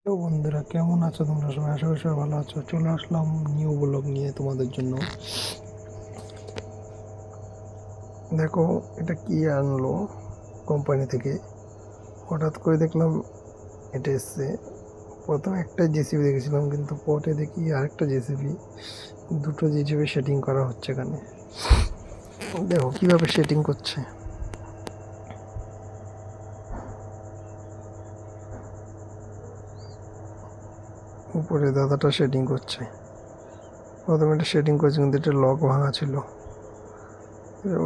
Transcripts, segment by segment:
তো বন্ধুরা, কেমন আছো তোমরা সবাই? আশা করি সবাই ভালো আছো। চলে আসলাম নিউ ব্লগ নিয়ে তোমাদের জন্য। দেখো, এটা কি আনলো কোম্পানি থেকে। হঠাৎ করে দেখলাম এটা এসছে। প্রথমে একটা জেসিবি দেখেছিলাম, কিন্তু পরে দেখি আরেকটা জেসিবি, দুটো জেসিবি সেটিং করা হচ্ছে এখানে। দেখো কিভাবে সেটিং করছে। উপরে দাদাটা সেটিং করছে। প্রথমে এটা সেটিং করছে, কিন্তু এটা লক ভাঙা ছিল।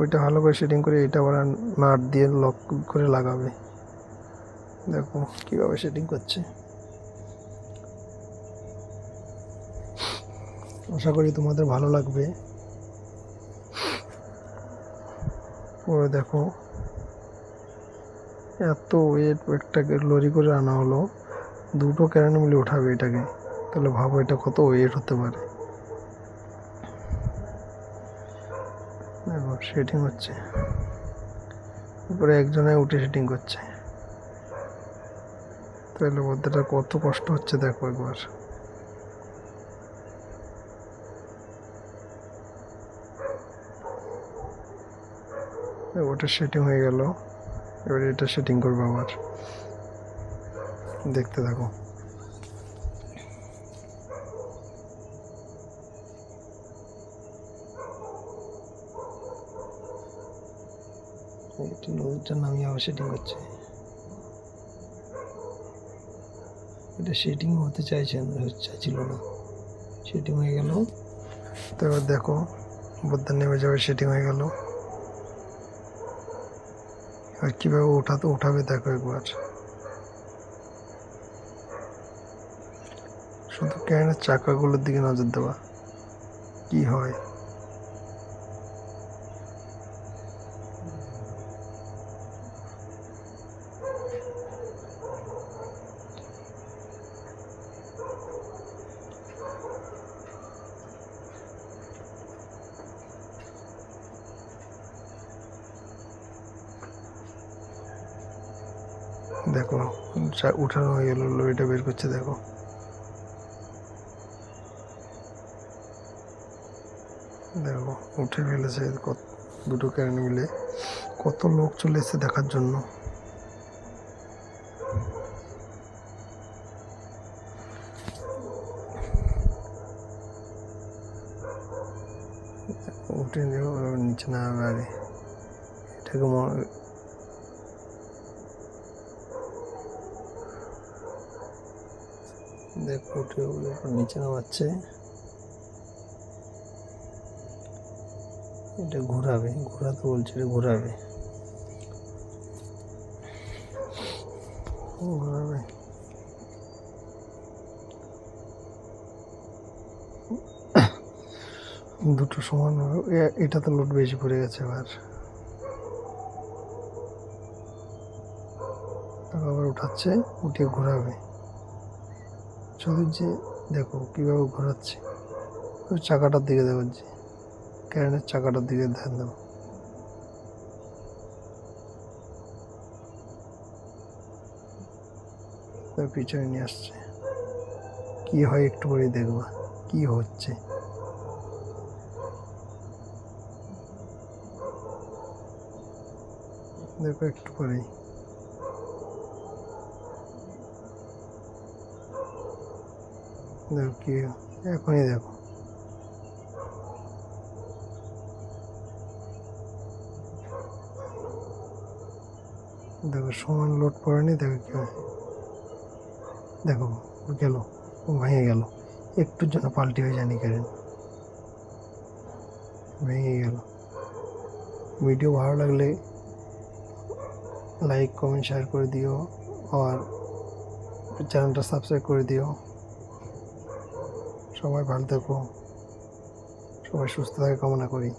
ওইটা ভালো করে সেটিং করে এটা আবার নাট দিয়ে লক করে লাগাবে। দেখো কিভাবে সেটিং করছে। আশা করি তোমাদের ভালো লাগবে। পরে দেখো, এত ওয়েট একটা লরি করে আনা হলো, দুটো ক্যারেন মিলে উঠাবে এটাকে। তাহলে ভাবো এটা কত ওয়েট হতে পারে। দেখো সেটিং হচ্ছে, উপরে একজনে উঠে সেটিং করছে। তাহলে ওদেরটা কত কষ্ট হচ্ছে দেখো একবার। ওটা সেটিং হয়ে গেল, এবার এটা সেটিং করবো আবার। দেখতে থাকো। এটা নামিয়ে আবার সেটিং করছে। এটা সেটিং হতে চাইছিল না, সেটিং হয়ে গেল। তো এবার দেখো বোদ্দা নেমে যাবে, সেটিং হয়ে গেল। আর কীভাবে উঠাবে দেখো একবার। শুধু ক্যানের চাকাগুলোর দিকে নজর দেওয়া, কি হয়। দেখো উঠানো হয়ে গেল, লরিটা বের করছে। দেখো দেখো উঠে ফেলেছে দুটো ক্যারেন মিলে। কত লোক চলে এসেছে দেখার জন্য। উঠে নিচে নামাবে আগে এটাকে। দেখো উঠে নিচে নামাচ্ছে। এটা ঘোরাবে, ঘোরাতে বলছে, এটা ঘোরাবে ঘোরাবে। দুটো সমান এটাতে লোড বেশি পড়ে গেছে। আবার উঠাচ্ছে, উঠিয়ে ঘোরাবে। শুধু যে দেখো কিভাবে ঘোরাচ্ছে, ওই চাকাটার দিকে দেখো, যে ক্যারেনের চাকাটার দিকে ধ্যান দেবো। পিছনে নিয়ে আসছে। কি হয় একটু পরেই দেখবা কি হচ্ছে। দেখো একটু পরেই। দেখো কি, এখনই দেখো। দেখো সমান লোড পড়েনি, দেখো কি হয়। দেখো গেল, ভেঙে গেল। একটুর জন্য পাল্টি হয়ে যায়নি কারেন্ট, ভেঙে গেল। ভিডিও ভালো লাগলে লাইক কমেন্ট শেয়ার করে দিও, আর চ্যানেলটা সাবস্ক্রাইব করে দিও। সবাই ভালো থেকো, সবাই সুস্থ থাকে কামনা করি।